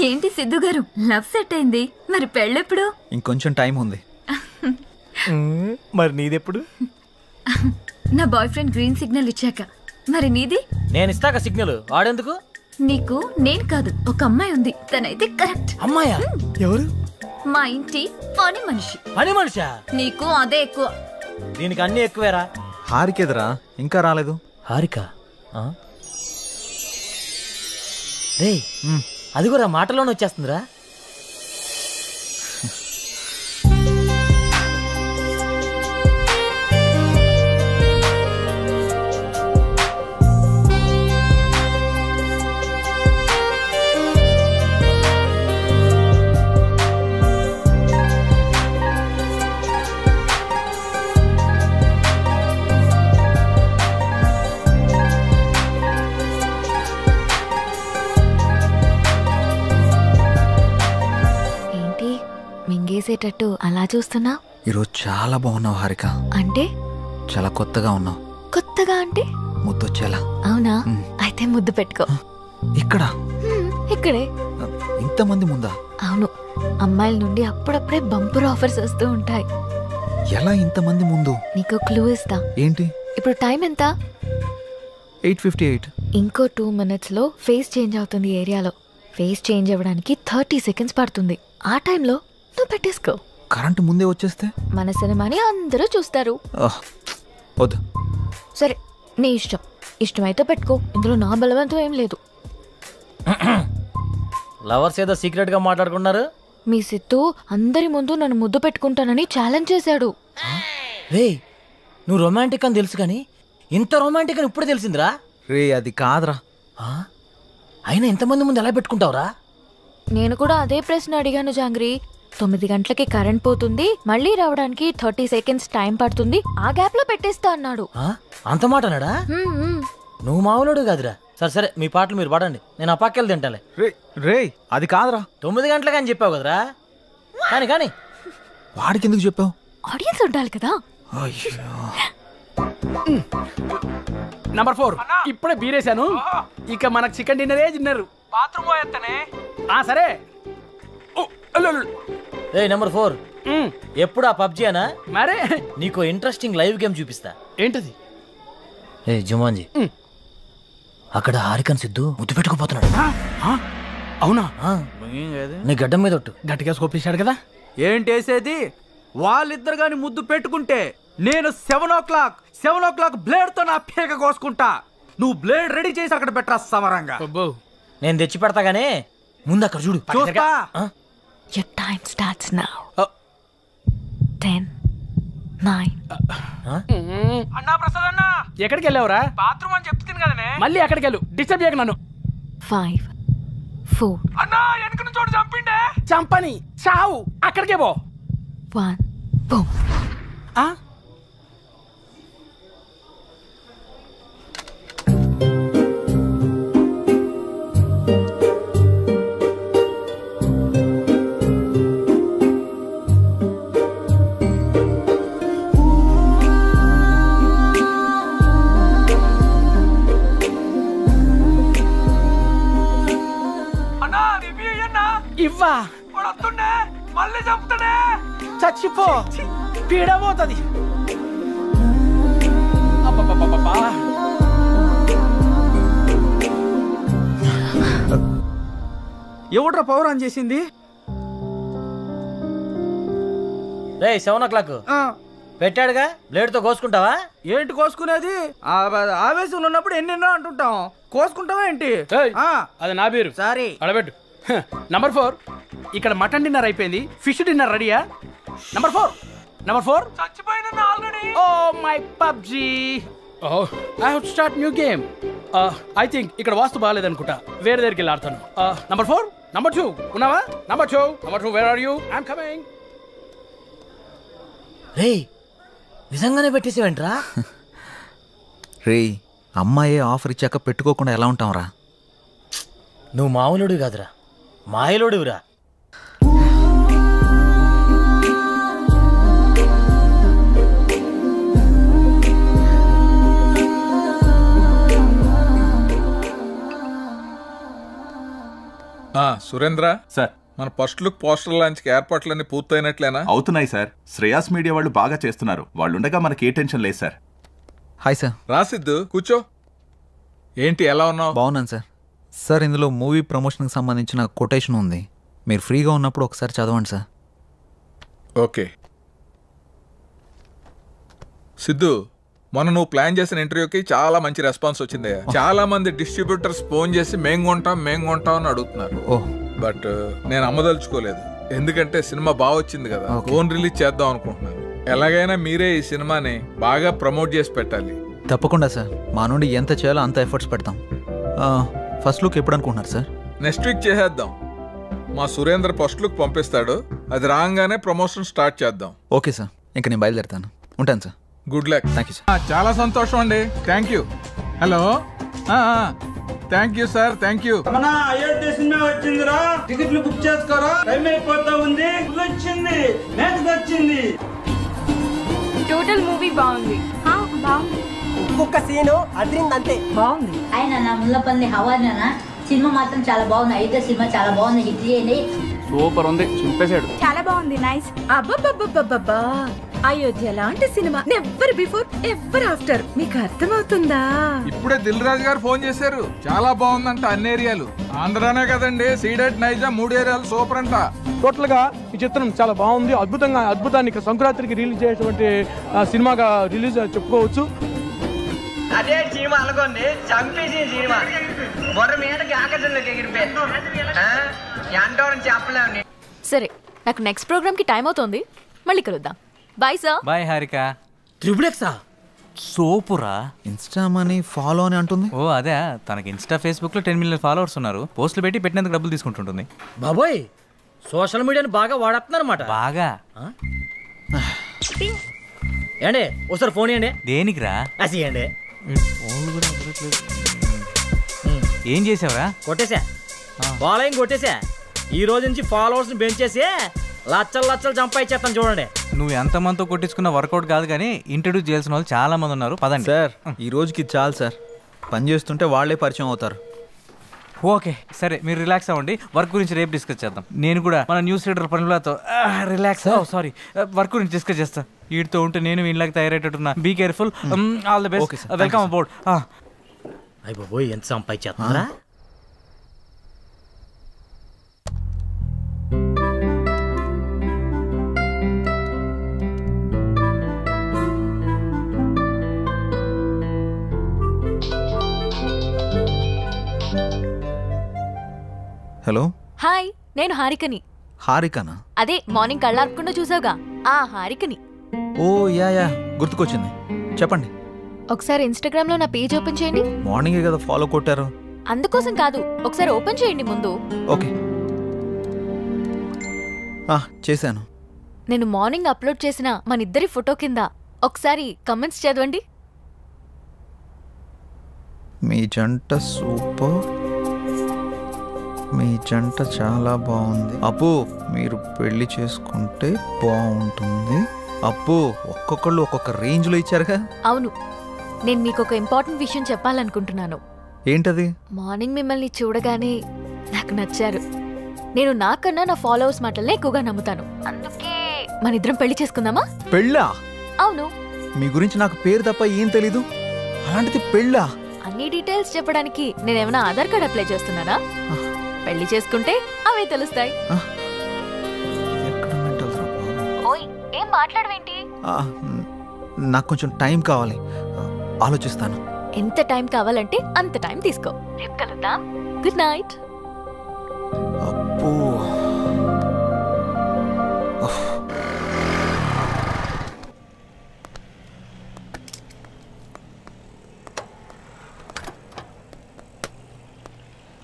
ఏంటి సిద్ధు గారు, love set అయింది, మరి పెళ్ళెప్పుడు? ఇంకొంచెం టైం ఉంది. మరి నీదెప్పుడు? నా బాయ్ ఫ్రెండ్ గ్రీన్ సిగ్నల్ ఇచ్చాక. మరి నీది? నేను ఇస్తాక సిగ్నల్ వాడేందుకు? నీకు నేను కాదు, ఒక అమ్మాయి ఉంది, తనైతే కరెక్ట్. అమ్మాయా? ఎవరు? మా ఇంటి పని మనిషి. పని మనిషా? నీకు అదే ఎక్కువ. దీనికి అన్ని ఎక్కువేరా. హారికేదరా ఇంకా రాలేదు. హారిక రే, అది కూడా మాటలోనే వచ్చేస్తుందిరా. మింగేసేటట్టు అలా చూస్తున్నా? ఈరోజు చాలా బాగున్నావు హారిక. అంటే? చాలా కొత్తగా ఉన్నావు. కొత్తగా అంటే? ముద్దొచ్చేలా. అవునా? అయితే ముద్దు పెట్టుకో. ఇక్కడ? ఇక్కడే. ఇంతమంది ముందా? అవును, అమ్మాయిల నుండి అప్పుడప్పుడే బంపర్ ఆఫర్స్ వస్తూ ఉంటాయి. ఎలా ఇంతమంది ముందు? నీకు క్లూ ఇస్తా. ఏంటి? ఇప్పుడు టైం ఎంత? 8:58. ఇంకో 2 minutes లో ఫేస్ చేంజ్ అవుతుంది ఏరియాలో. ఫేస్ చేంజ్ అవ్వడానికి 30 seconds పడుతుంది. ఆ టైంలో నువ్వు పెట్టేసుకో. కరెంట్ ముందే వచ్చేస్తే? మన సినిమాని అందరూ చూస్తారు. వద్దు. సరే, నీ ఇష్టం. ఇష్టమైతే పెట్టుకో, ఇందులో నా బలవంతం ఏం లేదు. లవర్స్ ఏదో సీక్రెట్ గా మాట్లాడుకున్నారు. మీ సిత్తు అందరి ముందు నన్ను ముద్దు పెట్టుకుంటానని ఛాలెంజ్ చేశాడు. రే, నువ్వు రొమాంటిక్ అని తెలుసు కానీ ఇంత రొమాంటిక్ అని ఇప్పుడు తెలిసిందిరా. రే, అది కాదురా. అయినా ఎంతమంది ముందు ఎలా పెట్టుకుంటావురా? నేను కూడా అదే ప్రశ్న అడిగాను జాంగ్రీ. 9 గంటలకి కరెంట్ పోతుంది, మళ్ళీ రావడానికి 30 seconds టైం పడుతుంది, ఆ గ్యాప్ లో పెట్టేస్తా అన్నాడు. అంత మాట అన్నాడా? నువ్వు మామూలుడు కాదురా. సరే సరే, మీ పాటలు మీరు పాడండి, నేను ఆ పక్కెళ్ళి తింటాలే. రే, అది కాదురా. 9 గంటలకి అని చెప్పావు కదరా. కానీ కానీ వాడికి ఎందుకు చెప్పావు? ఆడియన్స్ ఉండాలి కదా. నంబర్ 4 ఇప్పుడే బీరేశాను. ఇక మనకు చికెన్ డిన్నరే తిన్నారు. బాత్రూమ్ పోయేస్తానే. సరే. నెంబర్ 4 ఎప్పుడు ఆ పబ్జీ అనా? మరే నీకు ఇంట్రెస్టింగ్ లైవ్ గేమ్ చూపిస్తా. ఏంటది? జుమాన్జీ, అక్కడ హారికన్ సిద్ధు ముద్దు పెట్టుకుపోతున్నాడు. అవునా? నీ గడ్డం మీద ఒట్టు. గట్టిగా స్కోపేశాడు కదా. ఏంటేసేది? వాళ్ళిద్దరు గాని ముద్దు పెట్టుకుంటే నేను 7 o'clock బ్లేడ్ తో నా పేక కోసుకుంటా. నువ్వు బ్లేడ్ రెడీ చేసి అక్కడ పెట్టరా సమరంగా. నేను తెచ్చి పెడతా గానీ ముందు అక్కడ చూడు. చూస్తా. Your time starts now. 10, 9. అన్నా ప్రసాద్ అన్నా, ఎక్కడికి వెళ్ళావురా? బాత్రూమ్ అని చెప్తుంది కదనే. మళ్ళీ ఎక్కడికి వెళ్ళు, డిస్టర్బ్ చేయకు నన్ను. 5, 4. అన్నా, వెనక నుంచి చోటు చంపిండే. చంపని చావు, అక్కడికే పో. 1, boom. ఇవ్వా వస్తుండే, మళ్ళీ చంపుతాడే. చచ్చిపో, పీడబోతుంది. ఎవడ్రా పవర్ ఆన్ చేసింది? 7 o'clock పెట్టాడుగా, బ్లేడ్ తో కోసుకుంటావా? ఏంటి కోసుకునేది? ఆవేశంలో ఉన్నప్పుడు ఎన్నెన్నో అంటుంటాం, కోసుకుంటావా ఏంటి? అది నా పేరు. సారీ, అడబెట్టు. నంబర్ 4 ఇక్కడ మటన్ డిన్నర్ అయిపోయింది, ఫిష్ డిన్నర్ రెడీయా? నంబర్ 4 చచ్చిపోయిన already. Oh my PUBG. I have to start new game. I think ఇక్కడ వాస్తు బాగాలేదనుకుంటా, వేరే దగ్గరికి వెళ్ళి ఆడతాను. నంబర్ 4, నంబర్ 2 ఉన్నావా? Number 2 where are you? I'm coming. రే, నిజంగానే పెట్టేసేవేంట్రా? రే, అమ్మాయి ఆఫర్ ఇచ్చాక పెట్టుకోకుండా ఎలా ఉంటావురా? నువ్వు మామూలుడు కాదురా, మాయలోడురా. సురేంద్ర సార్ మన ఫస్ట్ లుక్ పోస్టర్ లాంచ్కి ఏర్పాట్లన్నీ పూర్తయినట్లేనా? అవుతున్నాయి సార్. శ్రేయాస్ మీడియా వాళ్ళు బాగా చేస్తున్నారు. వాళ్ళుండగా మనకి ఏ టెన్షన్ లేదు సార్. Hi sir. రాసిద్దు కూర్చో. ఏంటి ఎలా ఉన్నావు? బాగున్నాను సార్. సార్ ఇందులో మూవీ ప్రమోషన్కి సంబంధించిన కొటేషన్ ఉంది, మీరు ఫ్రీగా ఉన్నప్పుడు ఒకసారి చదవండి సార్. ఓకే. సిద్ధు, మొన్న నువ్వు ప్లాన్ చేసిన ఇంటర్వ్యూకి చాలా మంచి రెస్పాన్స్ వచ్చిందయ్యా. చాలా మంది డిస్ట్రిబ్యూటర్స్ ఫోన్ చేసి మేం కొంటాం అని అడుగుతున్నారు. బట్ నేను అమ్మదలుచుకోలేదు, ఎందుకంటే సినిమా బాగా వచ్చింది కదా, ఫోన్ రిలీజ్ చేద్దాం అనుకుంటున్నాను. ఎలాగైనా మీరే ఈ సినిమాని బాగా ప్రమోట్ చేసి పెట్టాలి. తప్పకుండా సార్, మా నుండి ఎంత చేయాలో అంత ఎఫర్ట్స్ పెడతాం. ఫస్ట్ లుక్ ఎప్పుడు అనుకుంటున్నారు సార్? నెక్స్ట్ వీక్ చేసేద్దాం. మా సురేంద్ర ఫస్ట్ లుక్ పంపిస్తాడు, అది రాగానే ప్రమోషన్ స్టార్ట్ చేద్దాం. ఓకే సార్, ఇంకా నేను బయలుదేరుతాను. ఉంటాను sir. Good luck. Thank you sir. చాలా సంతోషం అండి. Thank you. Hello, thank you sir. Thank you. Ayodhya cinema వచ్చిందిరా, టికెట్లు బుక్ చేసుకోరా, టైం అయిపోతా ఉంది. వచ్చింది, మ్యాచ్ వచ్చింది. టోటల్ మూవీ బాగుంది. ఒక్కొక్క సీను అదిరిందంతే. బాగుంది. ఆయన నా ముల్లపల్లి హవానా సినిమా మాత్రం చాలా బాగుంది. అయితే సినిమా చాలా బాగుంది, హిట్ చేయండి. సూపర్ ఉంది, చింపేశాడు. చాలా బాగుంది, నైస్. అబ్బబ్బబ్బబ్బబ్బా, అయోధ్య లాంటి cinema never before ever after. మీకు అర్థమవుతుందా? ఇప్పుడే దిల్ రాజు గారు ఫోన్ చేశారు, చాలా బాగుందంట అన్ని ఏరియాలు. ఆంధ్రానే కదండి, సీడెడ్ నైజాం 3 ఏరియాలు సూపర్ అంట. టోటల్ గా ఈ చిత్రం చాలా బాగుంది. అద్భుతాన్ని సంక్రాంతికి రిలీజ్ చేసేటువంటి సినిమాగా రిలీజ్ చెప్పుకోవచ్చు. అదే సినిమా అనుకోండి, చంపేసి సినిమా బొర్ర మీదకి ఆకర్షణలోకి ఎగిరిపోయి చెప్పలేము. సరే, నాకు నెక్స్ట్ ప్రోగ్రామ్ కి టైం అవుతోంది, మళ్ళీ కలుద్దాం. Bye sir. బాయ్ హారిక. త్రిబులెక్సా సోపురా. ఇన్స్టా మనీ ఫాలో అని అంటుంది. ఓ అదే, తనకి ఇన్స్టా ఫేస్బుక్ లో 10 మిలియన్ ఫాలోవర్స్ ఉన్నారు. పోస్టులు పెట్టి పెట్టినందుకు డబ్బులు తీసుకుంటుంటుంది. బాబోయ్, సోషల్ మీడియాని బాగా వాడుతున్నారన్నమాట. బాగా. ఏండి ఒకసారి ఫోన్ ఇవ్వండి. దేనికిరా? అసియండి. ఏం చేసావురా? కొట్టేసా, ఫాలోయింగ్ కొట్టేసా. ఈ రోజు నుంచి ఫాలోవర్స్ ని పెంచేసి లచ్చలు సంపాదించేస్తాను చూడండి. నువ్వు ఎంతమందితో కొట్టించుకున్న వర్కౌట్ కాదు కానీ ఇంట్రడ్యూస్ చేయాల్సిన వాళ్ళు చాలా మంది ఉన్నారు. పదండి సార్, ఈ రోజుకి చాలు సార్. పని చేస్తుంటే వాళ్ళే పరిచయం అవుతారు. ఓకే సరే, మీరు రిలాక్స్ అవ్వండి. వర్క్ గురించి రేపు డిస్కస్ చేద్దాం. నేను కూడా మన న్యూస్ రీడర్ పనులతో రిలాక్స్. సారీ, వర్క్ గురించి డిస్కస్ చేస్తా. వీటితో ఉంటే నేను వీళ్ళకి తయారయ్యేటట్టున్నా. Be careful. All the best. Welcome about. అయ్య బాబోయ్, ఎంత సంపాదించేస్తున్నారా? హలో. హాయ్, నేను హారికని. హారికనా? అదే మార్నింగ్ కళ్ళార్పకుండా చూసావుగా, ఆ హారికని. ఓ యా, గుర్తుకొచ్చింది. చెప్పండి. ఒకసారి ఇన్స్టాగ్రామ్ లో నా పేజ్ ఓపెన్ చేయండి. మార్నింగే కదా ఫాలో కొట్టారు. అందుకోసం కాదు, ఒకసారి ఓపెన్ చేయండి ముందు. ఓకే, చేశాను. నేను మార్నింగ్ అప్లోడ్ చేసిన మన ఇద్దరి ఫోటో కింద ఒకసారి కమెంట్స్ చదవండి. మీ జంట సూపర్, మీ జంట చాలా బాగుంది. అప్పు, మీరు పెళ్లి చేసుకుంటే బాగుంటుంది. అప్పు, ఒక్కొక్కళ్ళు ఒక్కొక్క రేంజ్లో ఇచ్చారుగా. అవును, నేను మీకు ఒక ఇంపార్టెంట్ విషయం చెప్పాలనుకుంటున్నాను. ఏంటది? మార్నింగ్ మిమ్మల్ని చూడగానే నాకు నచ్చారు. నేను నాకన్నా నా ఫాలోవర్స్ మాటలనే ఎక్కువగా నమ్ముతాను. అందుకే మన ఇద్దరం పెళ్లి చేసుకుందామా? పెళ్ళా? అవును. మీ గురించి నాకు పేరు తప్ప ఏం తెలీదు, అలాంటిది పెళ్ళా? అన్ని డీటెయిల్స్ చెప్పడానికి నేనేమైనా ఆధార్ కార్డ్ అప్లై చేస్తున్నానా? పెళ్లి చేసుకుంటే అవే తెలుస్తాయి. ఓయ్, ఏం మాట్లాడవేంటి? నాకు కొంచెం టైం కావాలి, ఆలోచిస్తాను. ఎంత టైం కావాలంటే అంత టైం తీసుకో. రేపు కలుద్దాం. Good night. అబ్బో,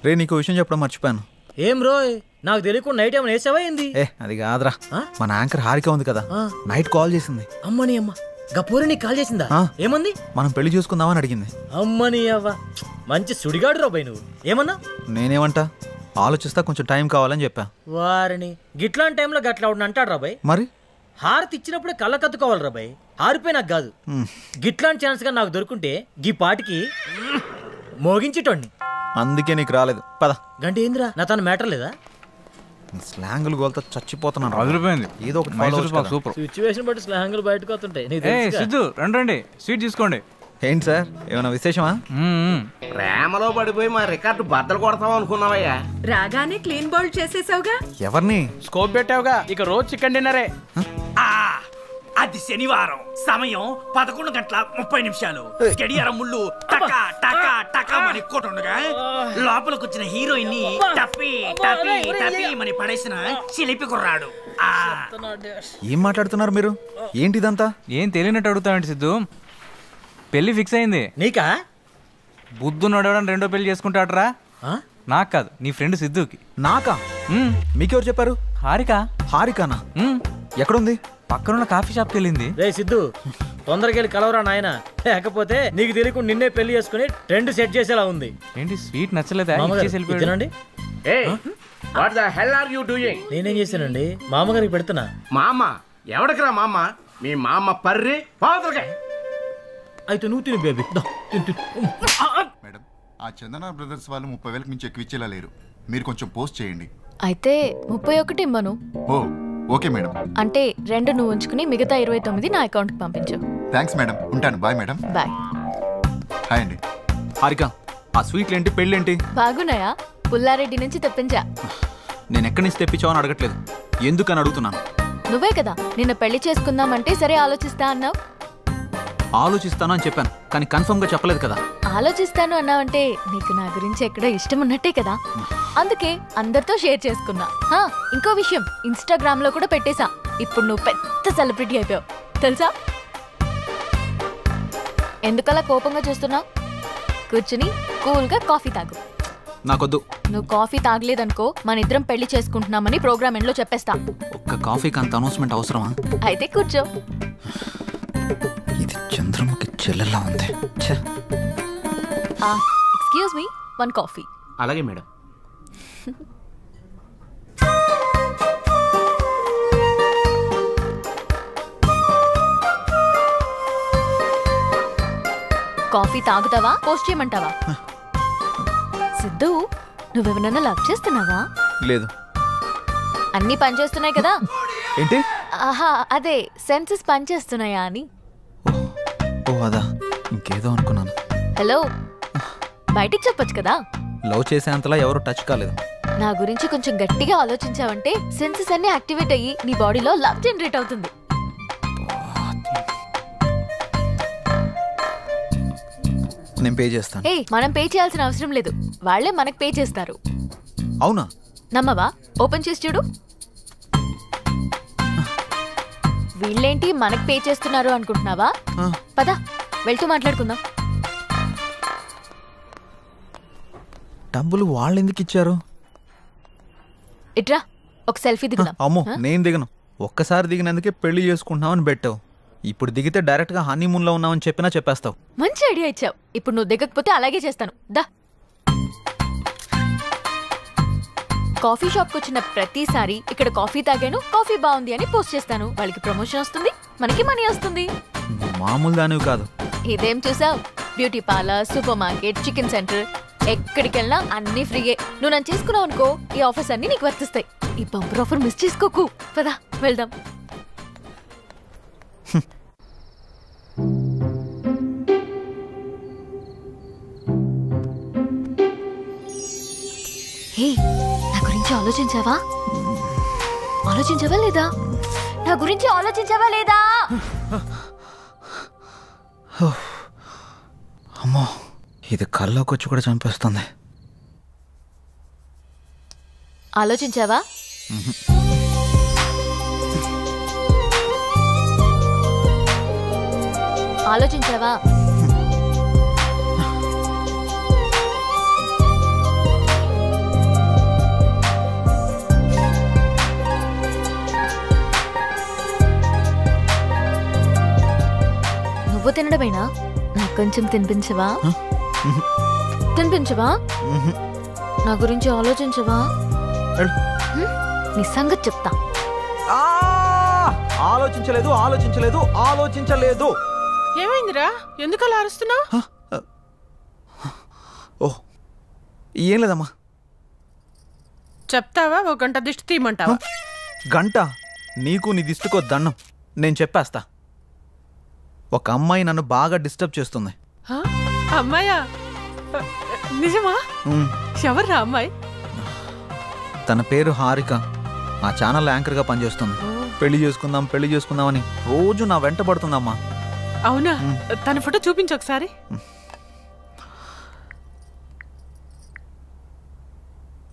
రే, నీకు విషయం చెప్పడం మర్చిపోయాను. ఏం రోయ్, నాకు తెలియకుండా నైట్ ఏమైనా వేసావా ఏంది? అది కాదురా, మన యాంకర్ హారిక ఉంది కదా, నైట్ కాల్ చేసింది. అమ్మని అమ్మ, గపూరి నీకు కాల్ చేసిందా? ఏమంది? మనం పెళ్లి చూసుకుందామని అడిగింది. అమ్మని అవ్వ, మంచి సుడిగాడు రాబాయ్ నువ్వు. ఏమన్నా? నేనేమంటా, ఆలోచిస్తా, కొంచెం టైం కావాలని చెప్పా. వారిని గిట్లాంటి టైంలో గట్లా అంటాడు రాబాయ్. మరి హారతి ఇచ్చినప్పుడే కళ్ళ కత్తుకోవాలి రాబాయ్. హారిపోయి నాకు కాదు, గిట్లాంటి ఛాన్స్ గా నాకు దొరుకుంటే గీ పాటికి మోగించేటోడిని. అందుకే నీకు రాలేదు. పద. గంటే ఏందిరా నా తన మ్యాటర్ లేదా? స్లాంగులు గోల్తో చచ్చిపోతున్నాను. అదిరిపోయింది. ఏదో ఒకటి సూపర్. సిచ్యువేషన్ బట్టి స్లాంగులు బయటకు వస్తుంటాయి. సిద్ధు రండి స్వీట్ తీసుకోండి. ఏంటి సార్ ఏమైనా విశేషమా? ప్రేమలో పడిపోయి మా రికార్డు బద్దలు కొడతాం అనుకున్నావయ్యా. రాగానే క్లీన్ బౌల్ చేసేసావుగా. ఎవరిని? స్కోప్ పెట్టావుగా, ఇక రోజు చికెన్ డిన్నరే. అది శనివారం, సమయం 11:30 గడియారం ముళ్ళు టకా టకా టకా మని కొట్టుండగా లోపలికి వచ్చిన హీరోయిన్ ని టపి టపి టపి మని పడేసిన చిలిపి కుర్రాడు. ఏం మాట్లాడుతున్నారు మీరు? ఏంటిదంతా? ఏం తెలియనట్టు అడుగుతావండి సిద్ధు. పెళ్లి ఫిక్స్ అయింది. నీకా? బుద్ధు నడవడానికి రెండో పెళ్లి చేసుకుంటాడరా? నాకు కాదు, నీ ఫ్రెండ్ సిద్ధుకి. నాకా? మీకెవరు చెప్పారు? హారిక. హారికానా? ఎక్కడుంది? పక్కనున్న కాఫీ షాప్కి వెళ్ళింది. రే సిద్ధు, తొందరగా వెళ్ళి కలవరా నాయన, లేకపోతే నీకు తెలియకుండా నిన్నే పెళ్లి చేసుకుని ట్రెండ్ సెట్ చేసేలా ఉంది. ఏంటి స్వీట్ నచ్చలేదా? తినండి. నేనేం చేశానండి? మామగారికి పెడుతున్నా. మామ ఎవడికిరా మామ? మీ మామ పర్రి పావుతలకే. అయితే నువ్వు తిను బేబీ. మేడం, ఆ చందన బ్రదర్స్ వాళ్ళు 30,000 మించి ఎక్కువ ఇచ్చేలా లేరు. మీరు కొంచెం పోస్ట్ చేయండి. అయితే 31 ఇమ్మను. ఓ ఓకే మేడం. అంటే 2 నువ్వు ఉంచుకుని మిగతా 29 నా అకౌంట్ కి పంపించు. థ్యాంక్స్ మేడం, ఉంటాను. Bye madam. బాయ్. హాయ్ అండి. హారిక, ఆ స్వీట్లేంటి, పెళ్ళేంటి? బాగున్నాయా? పుల్లారెడ్డి నుంచి తెప్పించా. నేను ఎక్కడి నుంచి తెప్పించావు అని అడగట్లేదు, ఎందుకని అడుగుతున్నాను. నువ్వే కదా నిన్న పెళ్లి చేసుకుందామంటే సరే ఆలోచిస్తా అన్నావు. ఆలోచిస్తాను అని చెప్పాను, కానీ కన్ఫర్మ్ గా చెప్పలేదు కదా. ఆలోచిస్తాను అన్నావంటే నీకు నా గురించి ఎక్కడో ఇష్టం ఉన్నట్టే కదా, అందుకే అందరితో షేర్ చేసుకున్నా. ఇంకో విషయం, ఇన్స్టాగ్రామ్ లో కూడా పెట్టేశా. ఇప్పుడు నువ్వు పెద్ద సెలబ్రిటీ అయిపోయావు తెలుసా. ఎందుకలా కోపంగా చూస్తున్నావు? కూర్చుని కూల్ గా కాఫీ తాగు. నాకొద్దు. నువ్వు కాఫీ తాగలేదనుకో మన ఇద్దరం పెళ్లి చేసుకుంటున్నామని ప్రోగ్రామ్ ఎండ్లో చెప్పేస్తా. ఒక్క కాఫీకి అంత అనౌన్స్మెంట్ అవసరమా? అయితే కూర్చో. ఇది చంద్రముఖి చెల్లెలా ఉంది. Excuse me, 1 coffee. అలాగే మేడం. కాఫీ తాగుతావా, పోస్ట్ చేయమంటావా? సిద్ధు, నువ్వెవరన్నా లవ్ చేస్తున్నావా? లేదు. అన్నీ పనిచేస్తున్నాయి కదా? ఏంటి? ఆహా, అదే సెన్సెస్ పనిచేస్తున్నాయా అని. ఓ అదా, ఇంకేదో అనుకున్నాను. హలో, బయటికి చెప్పొచ్చు కదా. లవ్ చేసేంతలా ఎవరు టచ్ కాలేదు. నా గురించి కొంచెం గట్టిగా ఆలోచించావంటే సెన్సెస్ అన్ని యాక్టివేట్ అయ్యి నీ బాడీలో లవ్ జనరేట్ అవుతుంది. నేను పే చేస్తాను. మనం పే చేయాల్సిన అవసరం లేదు, వాళ్ళే మనకు పే చేస్తారు. అవునా? నమ్మవా? ఓపెన్ చేసి చూడు. వీళ్ళేంటి మనకు పే చేస్తున్నారు అనుకుంటున్నావా? పద వెళ్తూ మాట్లాడుకుందాం. డబ్బులు వాళ్ళు ఎందుకు ఇచ్చారు? ఇట్రా, ఒక సెల్ఫీ దిగుదాం. అమ్మో, నేను దిగను. ఒక్కసారి దిగినందుకే పెళ్లి చేసుకుంటున్నామని పెట్టావు. ఇప్పుడు దిగితే డైరెక్ట్ గా హనీమూన్ లో ఉన్నామని చెప్పినా చెప్పేస్తావు. మంచి ఐడియా ఇచ్చావు. ఇప్పుడు నువ్వు దిగకపోతే అలాగే చేస్తాను. దా. కాఫీ షాప్ కు వచ్చిన ప్రతిసారి ఇక్కడ కాఫీ తాగాను, కాఫీ బాగుంది అని పోస్ట్ చేస్తాను. వాళ్ళకి ప్రమోషన్ వస్తుంది, మనకి మనీ వస్తుంది. మామూలు దానివి కాదు. ఇదేం చూసావు? Beauty parlour, super market, chicken centre, ఎక్కడికి వెళ్ళినా అన్ని ఫ్రీయే. నువ్వు నన్ను చేసుకున్నావు అనుకో, ఈ ఆఫర్స్ అన్ని నీకు వర్తిస్తాయి. ఈ బంపర్ ఆఫర్ మిస్ చేసుకోకు. పదా వెళ్దాం. హే, నా గురించి ఆలోచించావా? ఆలోచించావా లేదా? నా గురించి ఆలోచించావా లేదా? అమ్మో, ఇది కల్లోకి వచ్చి కూడా చంపేస్తుంది. ఆలోచించావా? ఆలోచించావా? నువ్వు తినడమేనా? నాకు కొంచెం తినిపించవా? తినిపించవా? నా గురించి ఆలోచించవా? నీ సంగతి చెప్తా. ఆలోచించలేదు, ఆలోచించలేదు, ఆలోచించలేదు. ఏమైందిరా? ఎందుకు అలా అరుస్తున్నావు? ఓ, ఏం లేదమ్మా. చెప్తావా? ఒక గంట దిష్టి తీయమంటావా? గంట? నీకు నీ దిష్టికో దండం. నేను చెప్పేస్తా. ఒక అమ్మాయి నన్ను బాగా డిస్టర్బ్ చేస్తుంది. అమ్మాయా? నిజమా? ఎవర్రా అమ్మాయి? తన పేరు హారిక. ఆ ఛానల్ యాంకర్గా పనిచేస్తుంది. పెళ్లి చేసుకుందాం అని రోజు నా వెంట పడుతుందమ్మా. అవునా? తన ఫోటో చూపించు ఒకసారి.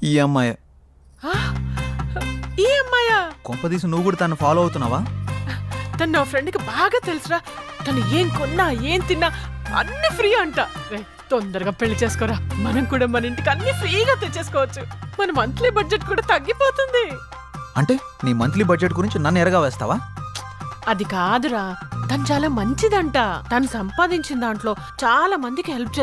ఈ అమ్మాయి. ఈ అమ్మాయా? కొంపదీసి నువ్వు కూడా తను ఫాలో అవుతున్నావా? తను నా ఫ్రెండ్కి బాగా తెలుసురా. తను ఏం కొన్నా ఏం తిన్నా అన్ని ఫ్రీ అంట. తొందరగా పెళ్లి చేసుకోరా, మనం కూడా మన ఇంటికి అన్ని ఫ్రీగా తెచ్చేసుకోవచ్చు. మన మంత్లీ బడ్జెట్ కూడా తగ్గిపోతుంది. అంటే నీ మంత్లీ బడ్జెట్ గురించి నన్ను ఎరగా వేస్తావా? అది కాదురా, తను చాలా మంచిదంట. తను సంపాదించిన దాంట్లో చాలా మందికి హెల్ప్